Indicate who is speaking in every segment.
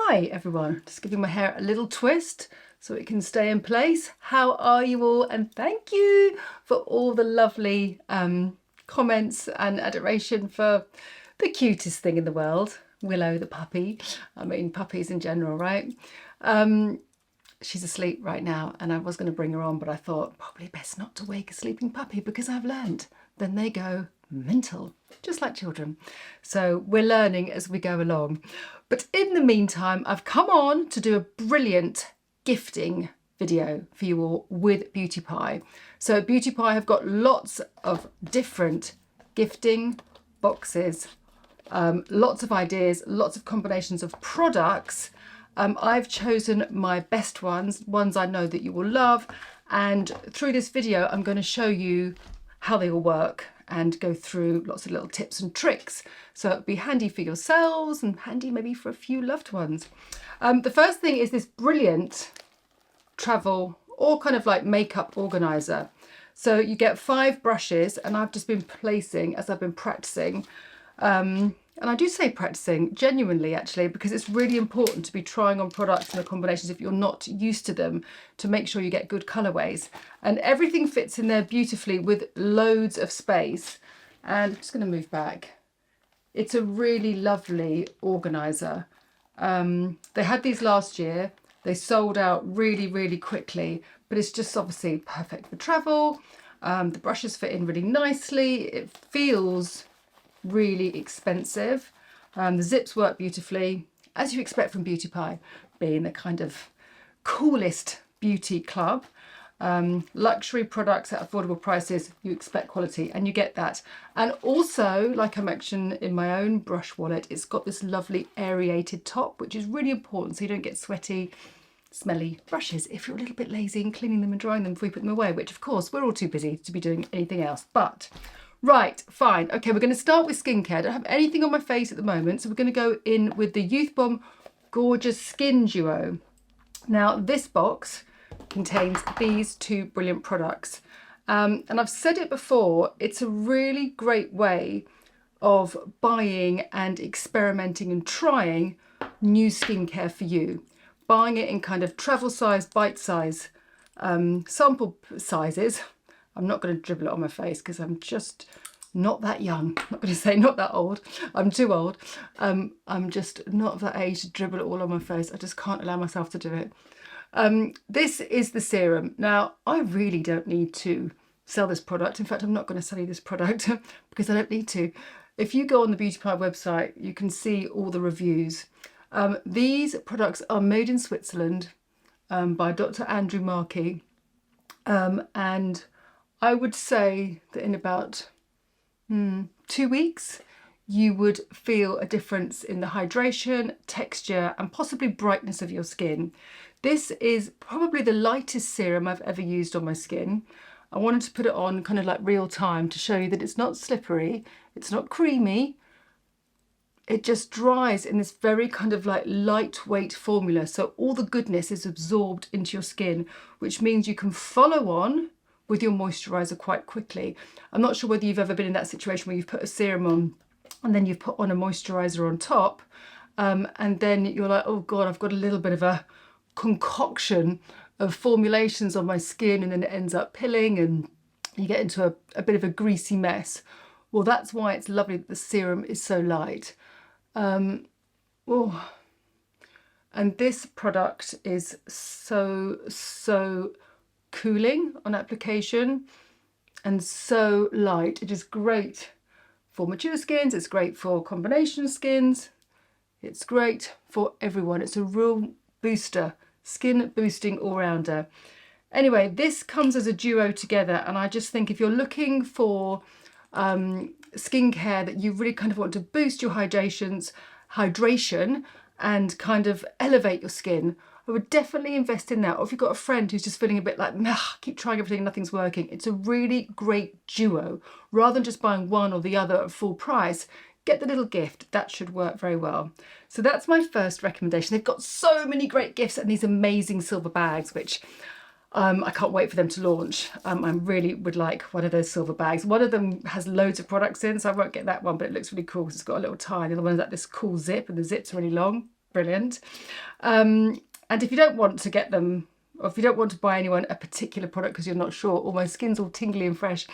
Speaker 1: Hi everyone, just giving my hair a little twist so it can stay in place. How are you all? And thank you for all the lovely comments and adoration for the cutest thing in the world, Willow the puppy. I mean puppies in general, right? She's asleep right now and I was going to bring her on, but I thought probably best not to wake a sleeping puppy because I've learned then they go mental, just like children. So we're learning as we go along. But in the meantime, I've come on to do a brilliant gifting video for you all with Beauty Pie. So Beauty Pie have got lots of different gifting boxes, lots of ideas, lots of combinations of products. I've chosen my best ones I know that you will love, and through this video I'm going to show you how they all work and go through lots of little tips and tricks. So it'll be handy for yourselves and handy maybe for a few loved ones. The first thing is this brilliant travel or kind of like makeup organizer. So you get 5 brushes, and I've just been placing as I've been practicing. And I do say practicing genuinely actually, because it's really important to be trying on products and the combinations if you're not used to them, to make sure you get good colorways. And everything fits in there beautifully with loads of space. And I'm just going to move back. It's a really lovely organizer. They had these last year. They sold out really, really quickly, but it's just obviously perfect for travel. The brushes fit in really nicely. It feels really expensive. The zips work beautifully, as you expect from Beauty Pie, being the kind of coolest beauty club. Luxury products at affordable prices, you expect quality, and you get that. And also, like I mentioned in my own brush wallet, it's got this lovely aerated top, which is really important so you don't get sweaty, smelly brushes if you're a little bit lazy in cleaning them and drying them before you put them away, which of course we're all too busy to be doing anything else. But right, fine. Okay, we're going to start with skincare. I don't have anything on my face at the moment, so we're going to go in with the Youth Bomb Gorgeous Skin Duo. Now, this box contains these 2 brilliant products. And I've said it before, it's a really great way of buying and experimenting and trying new skincare for you. Buying it in kind of travel size, bite size, sample sizes. I'm not going to dribble it on my face because I'm just not that young. I'm not going to say not that old. I'm too old. I'm just not of that age to dribble it all on my face. I just can't allow myself to do it. This is the serum. Now, I really don't need to sell this product. In fact, I'm not going to sell you this product because I don't need to. If you go on the Beauty Pie website, you can see all the reviews. These products are made in Switzerland by Dr. Andrew Markey. And I would say that in about 2 weeks, you would feel a difference in the hydration, texture, and possibly brightness of your skin. This is probably the lightest serum I've ever used on my skin. I wanted to put it on kind of like real time to show you that it's not slippery, it's not creamy. It just dries in this very kind of like lightweight formula. So all the goodness is absorbed into your skin, which means you can follow on with your moisturizer quite quickly. I'm not sure whether you've ever been in that situation where you've put a serum on and then you've put on a moisturizer on top, and then you're like, oh God, I've got a little bit of a concoction of formulations on my skin, and then it ends up pilling and you get into a bit of a greasy mess. Well, that's why it's lovely that the serum is so light. And this product is so cooling on application and so light. It is great for mature skins, it's great for combination skins, it's great for everyone. It's a real booster, skin boosting all-rounder. Anyway, this comes as a duo together, and I just think if you're looking for skincare that you really kind of want to boost your hydration and kind of elevate your skin, I would definitely invest in that. Or if you've got a friend who's just feeling a bit like, nah, keep trying everything, nothing's working. It's a really great duo. Rather than just buying one or the other at full price, get the little gift. That should work very well. So that's my first recommendation. They've got so many great gifts and these amazing silver bags, which I can't wait for them to launch. I really would like one of those silver bags. One of them has loads of products in, so I won't get that one, but it looks really cool because it's got a little tie. The other one's like this cool zip, and the zip's really long. brilliant. And if you don't want to get them, or if you don't want to buy anyone a particular product because you're not sure, or my skin's all tingly and fresh,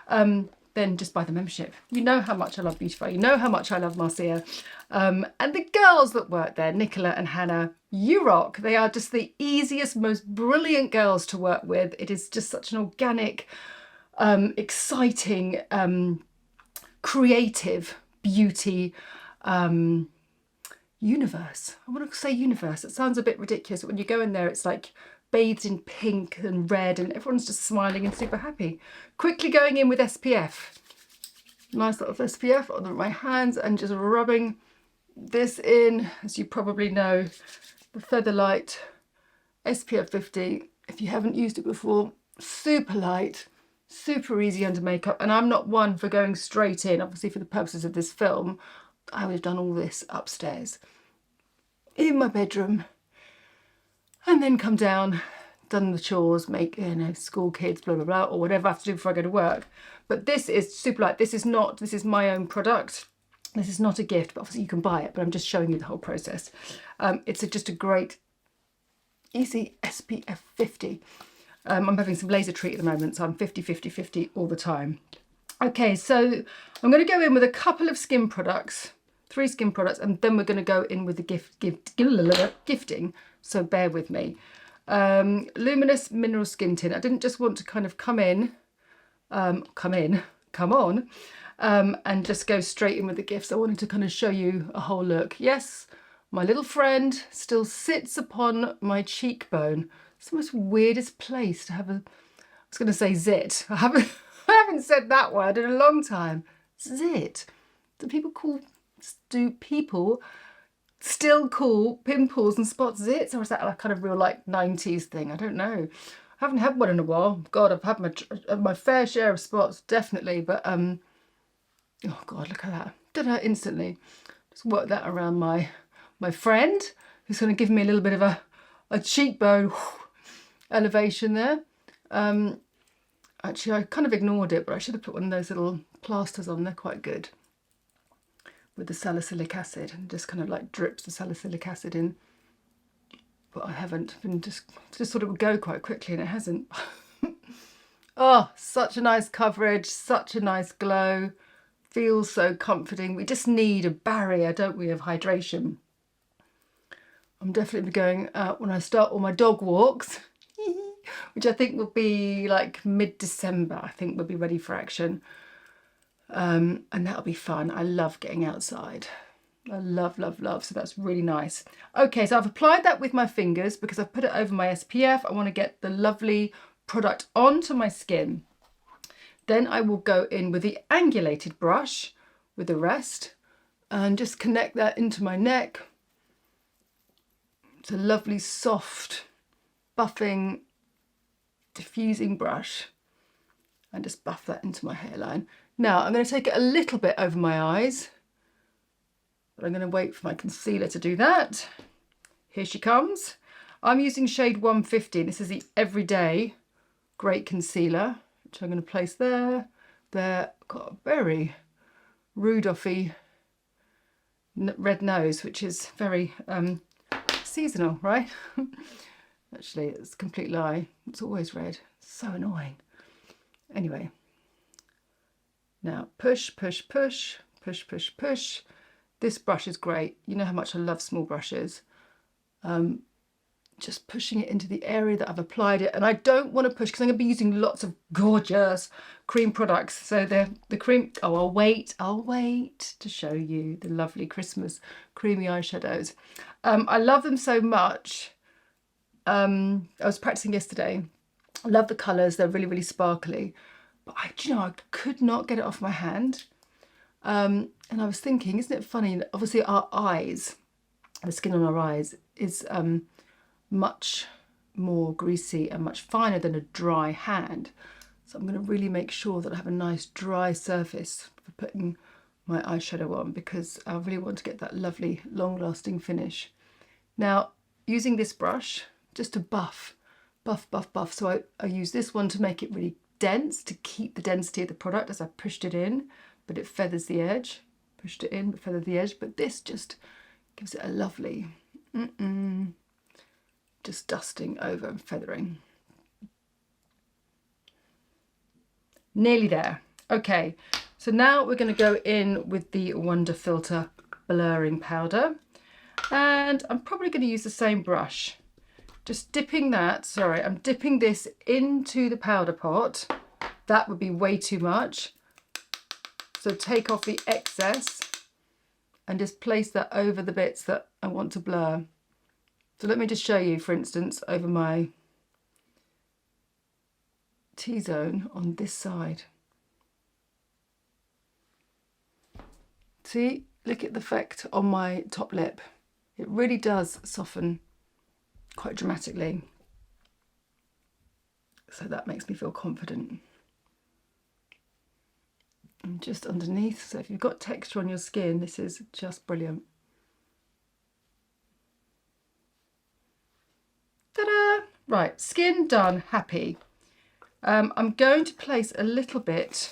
Speaker 1: then just buy the membership. You know how much I love Beautify. You know how much I love Marcia. And the girls that work there, Nicola and Hannah, you rock. They are just the easiest, most brilliant girls to work with. It is just such an organic, exciting, creative beauty universe. I want to say universe. It sounds a bit ridiculous, but when you go in there, it's like bathed in pink and red and everyone's just smiling and super happy. Quickly going in with SPF. Nice lot of SPF on my hands and just rubbing this in. As you probably know, the Featherlight SPF 50. If you haven't used it before, super light, super easy under makeup. And I'm not one for going straight in. Obviously, for the purposes of this film, I would have done all this upstairs in my bedroom and then come down, done the chores, make, you know, school kids, blah, blah, blah, or whatever I have to do before I go to work. But this is super light. This is my own product. This is not a gift, but obviously you can buy it, but I'm just showing you the whole process. It's just a great, easy SPF 50. I'm having some laser treat at the moment, so I'm 50, 50, 50 all the time. Okay, so I'm going to go in with a couple of skin products, 3 skin products, and then we're going to go in with the gifting, so bear with me. Luminous Mineral Skin Tint. I didn't just want to kind of come on, and just go straight in with the gifts. I wanted to kind of show you a whole look. Yes, my little friend still sits upon my cheekbone. It's the most weirdest place to have I was going to say zit. I haven't said that word in a long time. Zit. Do people still call pimples and spots zits, or is that a kind of real like 90s thing? I don't know. I haven't had one in a while. God, I've had my fair share of spots, definitely, but oh God, look at that. Did I instantly just work that around my friend, who's going to give me a little bit of a cheekbone elevation there. Actually, I kind of ignored it, but I should have put one of those little plasters on. They're quite good with the salicylic acid, and just kind of like drips the salicylic acid in. But I haven't. Been just thought it would go quite quickly, and it hasn't. Oh, such a nice coverage, such a nice glow. Feels so comforting. We just need a barrier, don't we, of hydration. I'm definitely going out when I start all my dog walks, which I think will be like mid-December. I think we'll be ready for action. And that'll be fun. I love getting outside. I love, love, love. So that's really nice. Okay, so I've applied that with my fingers because I've put it over my SPF. I want to get the lovely product onto my skin. Then I will go in with the angulated brush with the rest and just connect that into my neck. It's a lovely, soft, buffing, diffusing brush, and just buff that into my hairline. Now I'm going to take it a little bit over my eyes, but I'm going to wait for my concealer to do that. Here she comes. I'm using shade 150. This is the Everyday Great Concealer, which I'm going to place there. There, got a very Rudolphy red nose, which is very seasonal, right? Actually, it's a complete lie. It's always red. It's so annoying. Anyway, now push, push, push, push, push, push. This brush is great. You know how much I love small brushes. Just pushing it into the area that I've applied it. And I don't want to push because I'm going to be using lots of gorgeous cream products. So the cream, oh, I'll wait to show you the lovely Christmas creamy eyeshadows. I love them so much. I was practicing yesterday. I love the colours. They're really, really sparkly. But I could not get it off my hand. And I was thinking, isn't it funny? Obviously our eyes, the skin on our eyes is much more greasy and much finer than a dry hand. So I'm going to really make sure that I have a nice dry surface for putting my eyeshadow on, because I really want to get that lovely long-lasting finish. Now, using this brush just to buff. So I use this one to make it really dense, to keep the density of the product as I pushed it in, but it feathers the edge. Pushed it in, but feathered the edge. But this just gives it a lovely Just dusting over and feathering. Nearly there. Okay, so now we're going to go in with the Wonder Filter blurring powder, and I'm probably going to use the same brush. Just dipping that, sorry, I'm dipping this into the powder pot. That would be way too much. So take off the excess and just place that over the bits that I want to blur. So let me just show you, for instance, over my T-zone on this side. See, look at the effect on my top lip. It really does soften quite dramatically. So that makes me feel confident. And just underneath, so if you've got texture on your skin, this is just brilliant. Ta-da! Right, skin done, happy. I'm going to place a little bit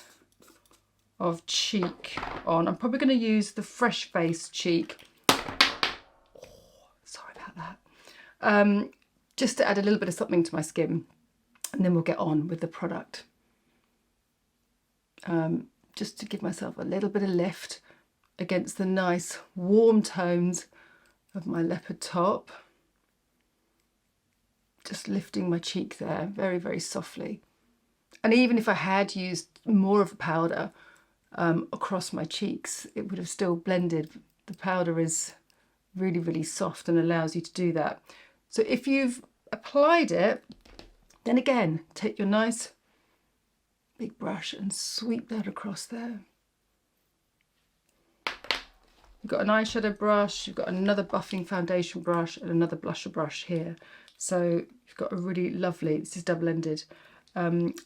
Speaker 1: of cheek on. I'm probably going to use the Fresh Face cheek. Oh, sorry about that. Just to add a little bit of something to my skin, and then we'll get on with the product. Just to give myself a little bit of lift against the nice warm tones of my leopard top. Just lifting my cheek there very, very softly. And even if I had used more of a powder across my cheeks, it would have still blended. The powder is really, really soft and allows you to do that. So if you've applied it, then again, take your nice big brush and sweep that across there. You've got an eyeshadow brush, you've got another buffing foundation brush and another blusher brush here. So you've got a really lovely, this is double-ended,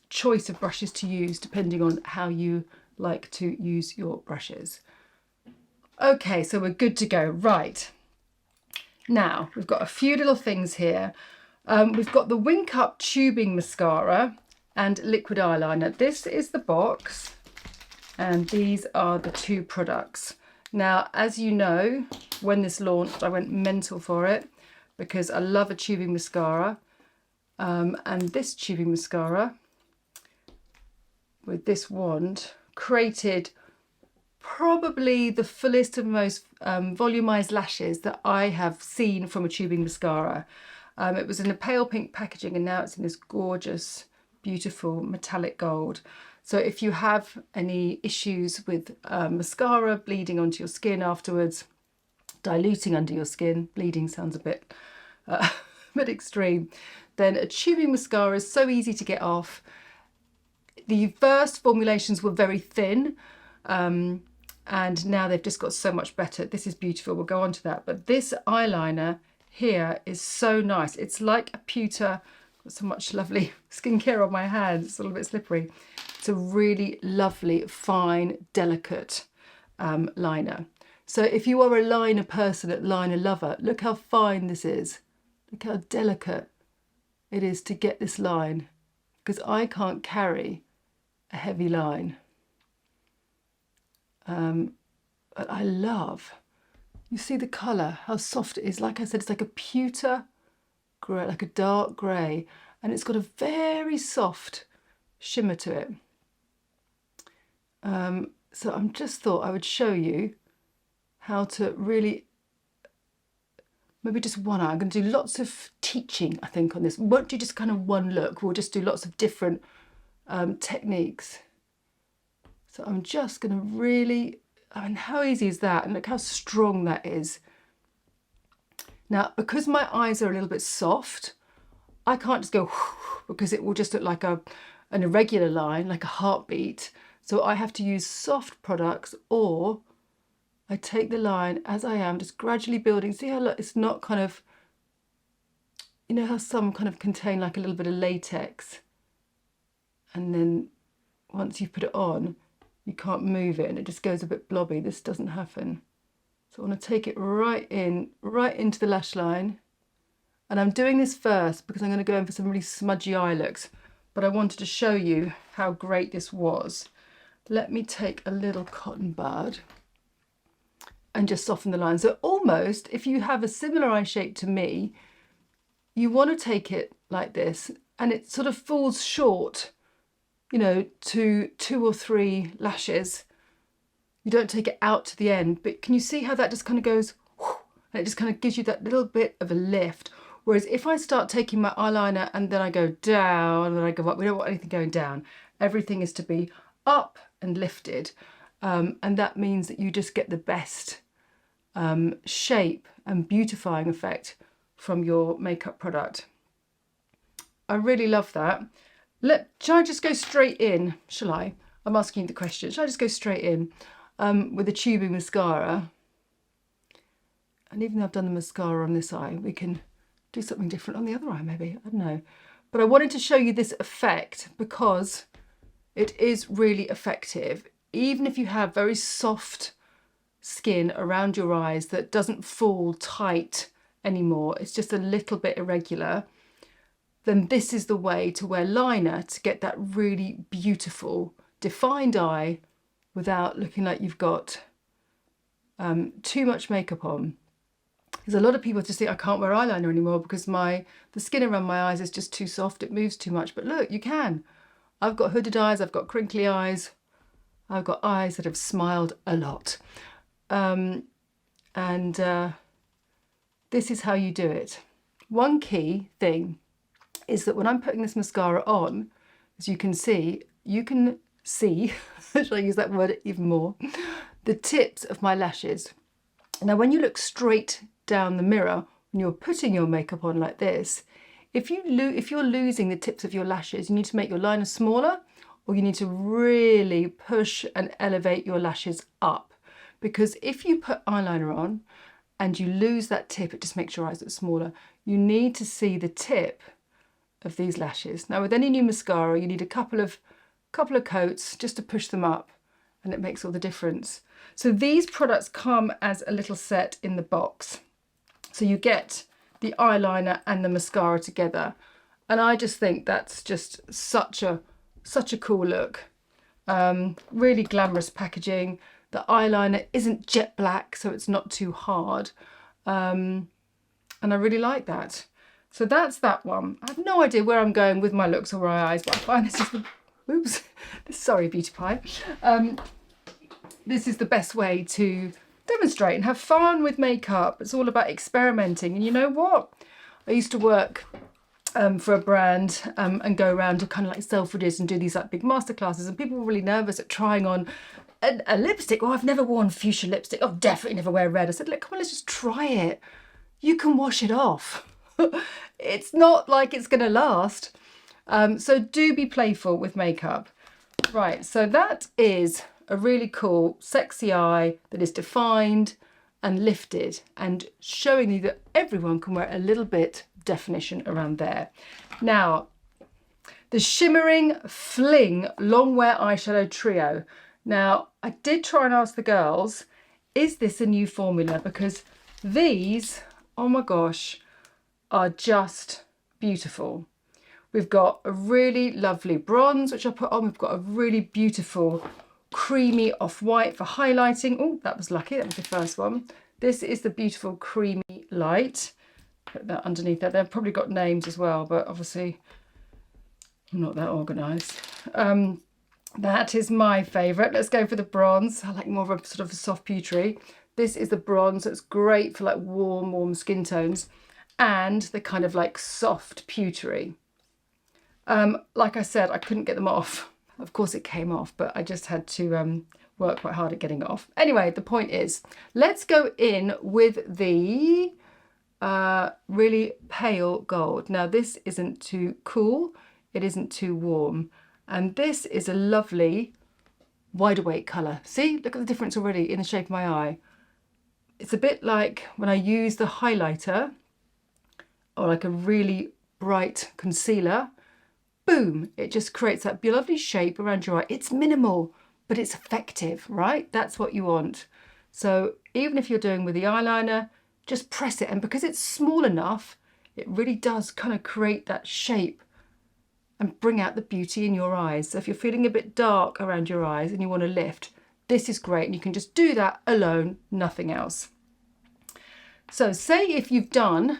Speaker 1: choice of brushes to use depending on how you like to use your brushes. Okay, so we're good to go. Right, now we've got a few little things here. We've got the Wink Up tubing mascara and liquid eyeliner. This is the box and these are the two products. Now, as you know, when this launched, I went mental for it because I love a tubing mascara. And this tubing mascara with this wand created probably the fullest and most volumized lashes that I have seen from a tubing mascara. It was in a pale pink packaging and now it's in this gorgeous, beautiful metallic gold. So if you have any issues with mascara bleeding onto your skin afterwards, diluting under your skin, bleeding sounds a bit extreme, then a tubing mascara is so easy to get off. The first formulations were very thin and now they've just got so much better. This is beautiful, we'll go on to that. But this eyeliner here is so nice. It's like a pewter, got so much lovely skincare on my hands, it's a little bit slippery. It's a really lovely, fine, delicate liner. So if you are a liner person, a liner lover, look how fine this is. Look how delicate it is to get this line, because I can't carry a heavy line. But I love, you see the colour, how soft it is. Like I said, it's like a pewter grey, like a dark grey, and it's got a very soft shimmer to it. So I just thought I would show you how to really, maybe just one eye. I'm going to do lots of teaching, I think, on this. We won't do just kind of one look. We'll just do lots of different techniques. So I'm just going to really, I mean, how easy is that? And look how strong that is. Now, because my eyes are a little bit soft, I can't just go because it will just look like an irregular line, like a heartbeat. So I have to use soft products, or I take the line as I am, just gradually building. See how look, it's not kind of, you know how some kind of contain like a little bit of latex, and then once you put it on, you can't move it and it just goes a bit blobby. This doesn't happen. So I want to take it right into the lash line. And I'm doing this first because I'm going to go in for some really smudgy eye looks, but I wanted to show you how great this was. Let me take a little cotton bud and just soften the line. So almost, if you have a similar eye shape to me, you want to take it like this, and it sort of falls short, you know, to 2 or 3 lashes. You don't take it out to the end, but can you see how that just kind of goes, and it just kind of gives you that little bit of a lift. Whereas if I start taking my eyeliner and then I go down and then I go up, we don't want anything going down. Everything is to be up and lifted. And that means that you just get the best shape and beautifying effect from your makeup product. I really love that. Shall I just go straight in? Shall I? I'm asking you the question. Shall I just go straight in with a tubing mascara? And even though I've done the mascara on this eye, we can do something different on the other eye maybe. I don't know. But I wanted to show you this effect because it is really effective. Even if you have very soft skin around your eyes that doesn't fall tight anymore, it's just a little bit irregular, then this is the way to wear liner to get that really beautiful defined eye without looking like you've got too much makeup on. Because a lot of people just think I can't wear eyeliner anymore because the skin around my eyes is just too soft, it moves too much. But look, you can. I've got hooded eyes, I've got crinkly eyes, I've got eyes that have smiled a lot. This is how you do it. One key thing is that when I'm putting this mascara on, as you can see, shall I use that word even more, the tips of my lashes. Now, when you look straight down the mirror, when you're putting your makeup on like this, if you're losing the tips of your lashes, you need to make your liner smaller, or you need to really push and elevate your lashes up. Because if you put eyeliner on and you lose that tip, it just makes your eyes look smaller. You need to see the tip of these lashes. Now, with any new mascara, you need a couple of coats just to push them up, and it makes all the difference. So these products come as a little set in the box. So you get the eyeliner and the mascara together. And I just think that's just such a cool look. Really glamorous packaging. The eyeliner isn't jet black, so it's not too hard. And I really like that. So that's that one. I have no idea where I'm going with my looks or my eyes, but I find this is the, oops, sorry, Beauty Pie. This is the best way to demonstrate and have fun with makeup. It's all about experimenting. And you know what? I used to work for a brand and go around to kind of like Selfridges and do these like big masterclasses, and people were really nervous at trying on a lipstick. Oh, I've never worn fuchsia lipstick. I'll definitely never wear red. I said, look, come on, let's just try it. You can wash it off. It's not like it's going to last. So do be playful with makeup. Right, so that is a really cool, sexy eye that is defined and lifted and showing you that everyone can wear a little bit definition around there. Now, the Shimmering Fling Long Wear Eyeshadow Trio. Now, I did try and ask the girls, is this a new formula? Because these, oh my gosh, are just beautiful. We've got a really lovely bronze, which I put on. We've got a really beautiful creamy off-white for highlighting. Oh, that was lucky. That was the first one. This is the beautiful creamy light. Put that underneath there. They've probably got names as well, but obviously I'm not that organised. That is my favourite. Let's go for the bronze. I like more of a sort of a soft pewtery. This is the bronze. It's great for like warm skin tones, and the kind of like soft pewtery. Like I said, I couldn't get them off. Of course it came off, but I just had to work quite hard at getting it off. Anyway, the point is, let's go in with the really pale gold. Now this isn't too cool, it isn't too warm, and this is a lovely wide awake colour. See, look at the difference already in the shape of my eye. It's a bit like when I use the highlighter or like a really bright concealer. Boom, it just creates that lovely shape around your eye. It's minimal, but it's effective, right? That's what you want. So even if you're doing with the eyeliner, just press it. And because it's small enough, it really does kind of create that shape and bring out the beauty in your eyes. So if you're feeling a bit dark around your eyes and you want to lift, This is great, and you can just do that alone, nothing else. So say if you've done,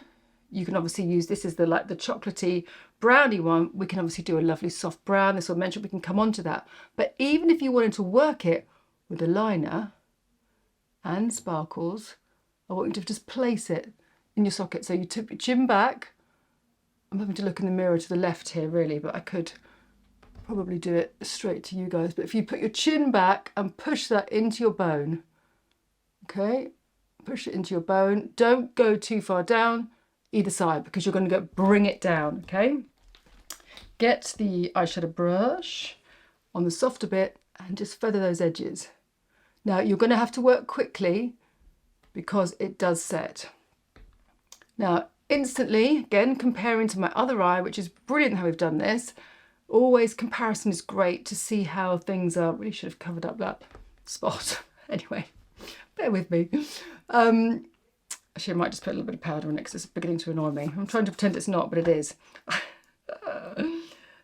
Speaker 1: you can obviously use this as the chocolatey brownie one. We can obviously do a lovely soft brown. This will mention we can come on to that. But even if you wanted to work it with a liner and sparkles, I want you to just place it in your socket. So you tip your chin back. I'm having to look in the mirror to the left here really, but I could probably do it straight to you guys. But if you put your chin back and push that into your bone, okay, push it into your bone. Don't go too far down either side because you're going to bring it down, okay? Get the eyeshadow brush on the softer bit and just feather those edges. Now you're going to have to work quickly because it does set. Now instantly, again, comparing to my other eye, which is brilliant how we've done this. Always comparison is great to see how things are. Really should have covered up that spot. Anyway, bear with me. Actually, I might just put a little bit of powder on it because it's beginning to annoy me. I'm trying to pretend it's not, but it is.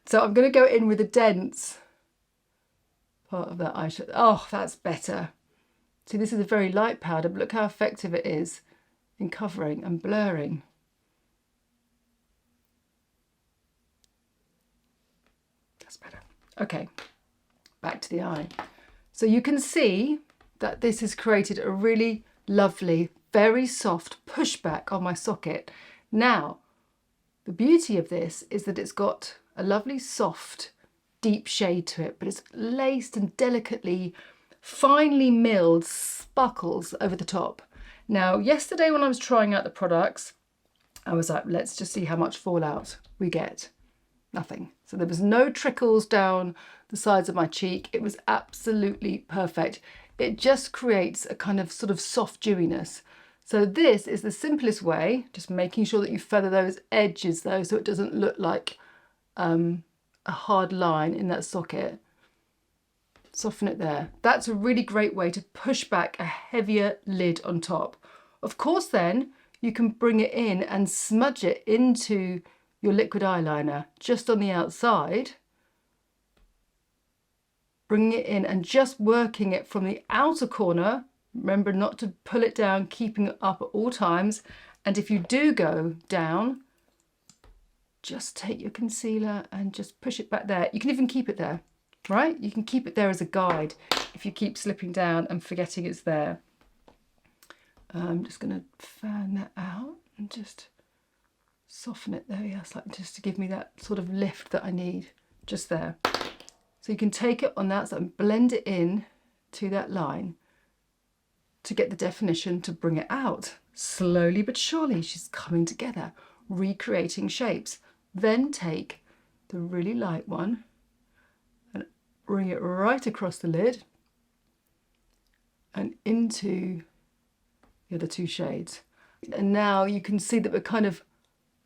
Speaker 1: So I'm going to go in with a dense part of that eyeshadow. Oh, that's better. See, this is a very light powder, but look how effective it is in covering and blurring. That's better. Okay, back to the eye. So you can see that this has created a really lovely, very soft pushback on my socket. Now, the beauty of this is that it's got a lovely soft, deep shade to it, but it's laced and delicately, finely milled sparkles over the top. Now, yesterday when I was trying out the products, I was like, let's just see how much fallout we get. Nothing. So there was no trickles down the sides of my cheek. It was absolutely perfect. It just creates a kind of sort of soft dewiness. So this is the simplest way, just making sure that you feather those edges though, so it doesn't look like a hard line in that socket. Soften it there. That's a really great way to push back a heavier lid on top. Of course then you can bring it in and smudge it into your liquid eyeliner just on the outside, bringing it in and just working it from the outer corner. Remember not to pull it down, keeping it up at all times. And if you do go down, just take your concealer and just push it back there. You can even keep it there, right? You can keep it there as a guide if you keep slipping down and forgetting it's there. I'm just going to fan that out and just soften it there, yes, like just to give me that sort of lift that I need just there. So you can take it on that side and blend it in to that line to get the definition, to bring it out. Slowly but surely she's coming together, recreating shapes. Then take the really light one and bring it right across the lid and into the other two shades. And now you can see that we're kind of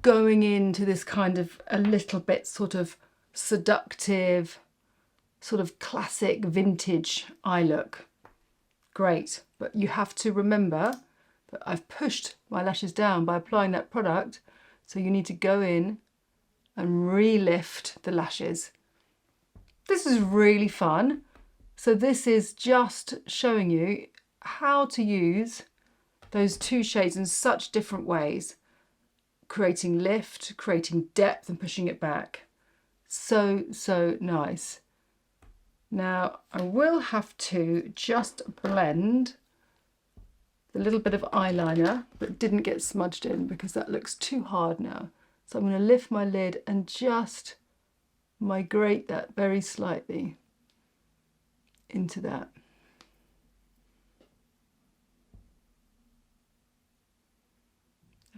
Speaker 1: going into this kind of a little bit sort of seductive, sort of classic vintage eye look. Great, but you have to remember that I've pushed my lashes down by applying that product, so you need to go in and re-lift the lashes. This is really fun. So this is just showing you how to use those two shades in such different ways, creating lift, creating depth and pushing it back. So, so nice. Now I will have to just blend the little bit of eyeliner that didn't get smudged in because that looks too hard now. So I'm going to lift my lid and just migrate that very slightly into that.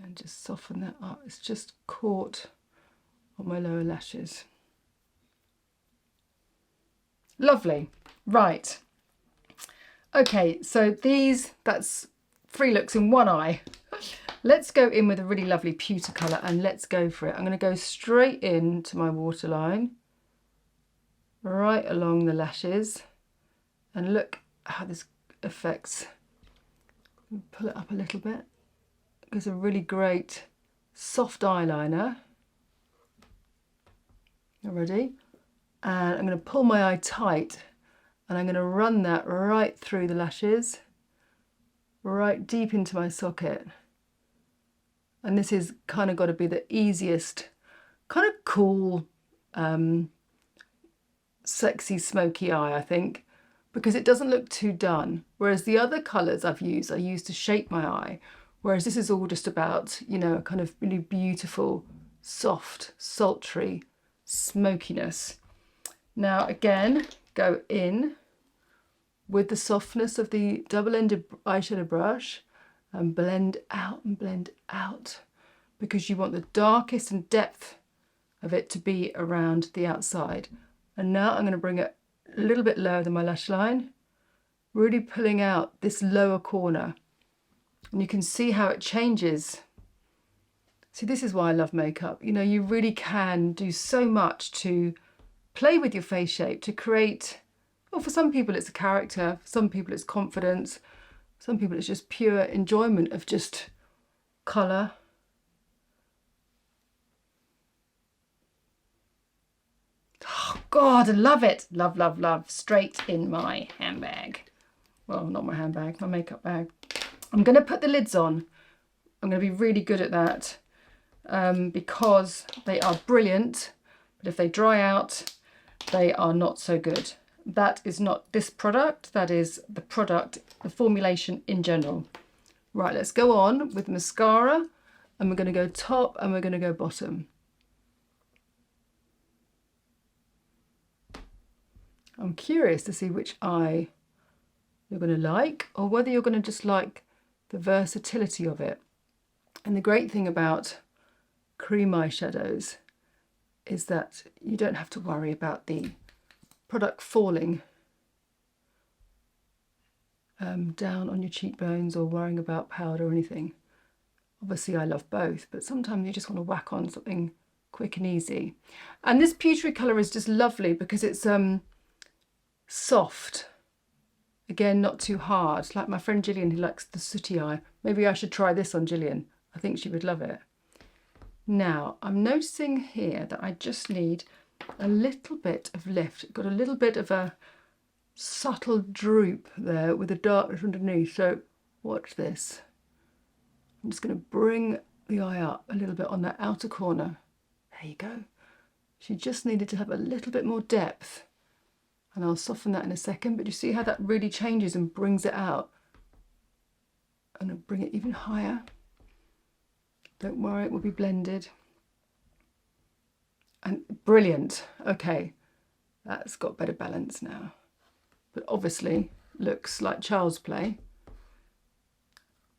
Speaker 1: And just soften that up. It's just caught on my lower lashes. Lovely. Right. Okay, so that's 3 looks in one eye. Let's go in with a really lovely pewter colour and let's go for it. I'm going to go straight into my waterline, right along the lashes, and look how this affects. Pull it up a little bit. It gives a really great soft eyeliner already. And I'm going to pull my eye tight and I'm going to run that right through the lashes, right deep into my socket. And this is kind of got to be the easiest, kind of cool, sexy smoky eye, I think, because it doesn't look too done. Whereas the other colours I used to shape my eye. Whereas this is all just about, you know, a kind of really beautiful, soft, sultry smokiness. Now again, go in with the softness of the double-ended eyeshadow brush and blend out, because you want the darkest and depth of it to be around the outside. And now I'm going to bring it a little bit lower than my lash line, really pulling out this lower corner. And you can see how it changes. See, this is why I love makeup. You know, you really can do so much to play with your face shape, to create, well, for some people it's a character, for some people it's confidence, some people it's just pure enjoyment of just colour. Oh God, I love it. Love, love, love. Straight in my handbag. Well, not my handbag, my makeup bag. I'm going to put the lids on. I'm going to be really good at that because they are brilliant, but if they dry out, they are not so good. That is not this product, that is the product, the formulation in general. Right, let's go on with mascara, and we're going to go top and we're going to go bottom. I'm curious to see which eye you're going to like, or whether you're going to just like the versatility of it. And the great thing about cream eyeshadows is that you don't have to worry about the product falling down on your cheekbones or worrying about powder or anything. Obviously I love both, but sometimes you just want to whack on something quick and easy. And this pewtery colour is just lovely because it's soft. Again, not too hard. Like my friend Gillian, who likes the sooty eye. Maybe I should try this on Gillian. I think she would love it. Now, I'm noticing here that I just need a little bit of lift. Got a little bit of a subtle droop there with the darkness underneath. So watch this. I'm just going to bring the eye up a little bit on that outer corner. There you go. She just needed to have a little bit more depth. And I'll soften that in a second, but you see how that really changes and brings it out. And I'll bring it even higher. Don't worry, it will be blended. And brilliant. Okay, that's got better balance now. But obviously looks like child's play,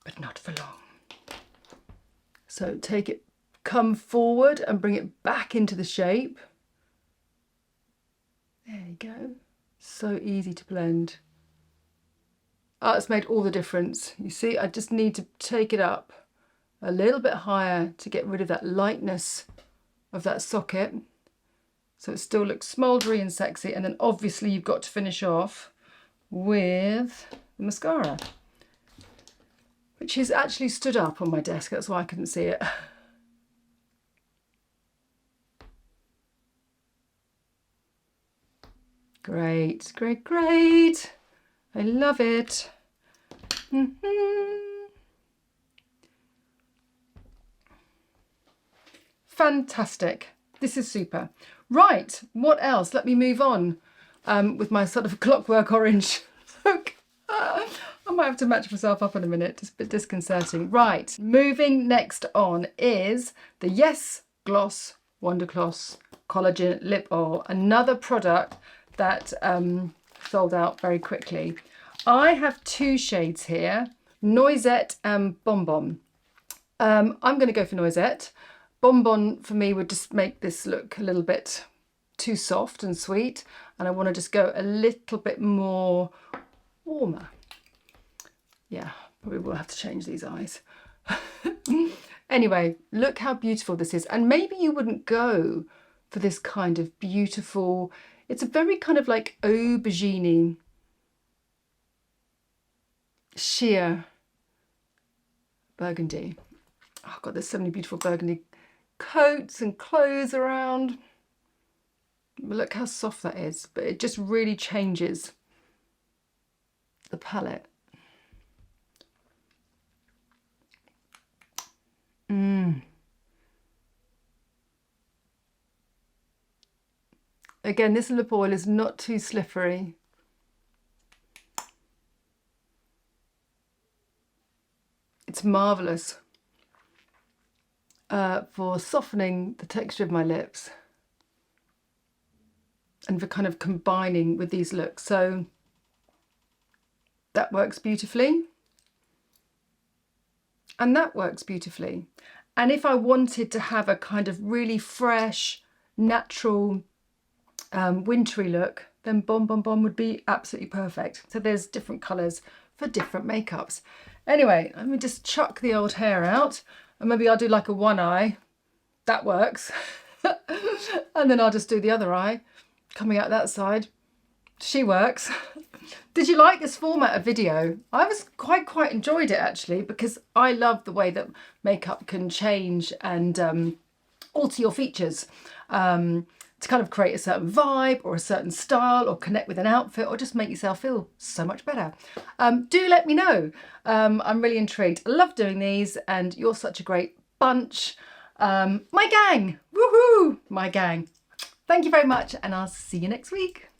Speaker 1: but not for long. So take it, come forward and bring it back into the shape. There you go. So easy to blend. Oh, it's made all the difference. You see, I just need to take it up a little bit higher to get rid of that lightness of that socket. So it still looks smouldery and sexy. And then obviously you've got to finish off with the mascara, which is actually stood up on my desk. That's why I couldn't see it. Great, great, great. I love it. Fantastic. This is super. Right, what else? Let me move on with my sort of clockwork orange look. I might have to match myself up in a minute. It's a bit disconcerting. Right, moving next on is the Yes Gloss Wonder Gloss Collagen Lip Oil. Another product that sold out very quickly. I have two shades here, Noisette and Bonbon. I'm going to go for Noisette. Bonbon for me would just make this look a little bit too soft and sweet, and I want to just go a little bit more warmer. Yeah, probably will have to change these eyes. Anyway, look how beautiful this is. And maybe you wouldn't go for this kind of beautiful, it's a very kind of like aubergine sheer burgundy. Oh God, there's so many beautiful burgundy coats and clothes around. Look how soft that is, but it just really changes the palette. Again, this lip oil is not too slippery. It's marvellous for softening the texture of my lips and for kind of combining with these looks. So that works beautifully. And that works beautifully. And if I wanted to have a kind of really fresh, natural, wintry look, then Bon Bon Bon would be absolutely perfect. So there's different colours for different makeups. Anyway, let me just chuck the old hair out, and maybe I'll do like a one eye. That works. And then I'll just do the other eye coming out that side. She works. Did you like this format of video? I was quite enjoyed it actually, because I love the way that makeup can change and alter your features to kind of create a certain vibe or a certain style or connect with an outfit or just make yourself feel so much better. Do let me know. I'm really intrigued. I love doing these and you're such a great bunch. My gang, woohoo, my gang. Thank you very much and I'll see you next week.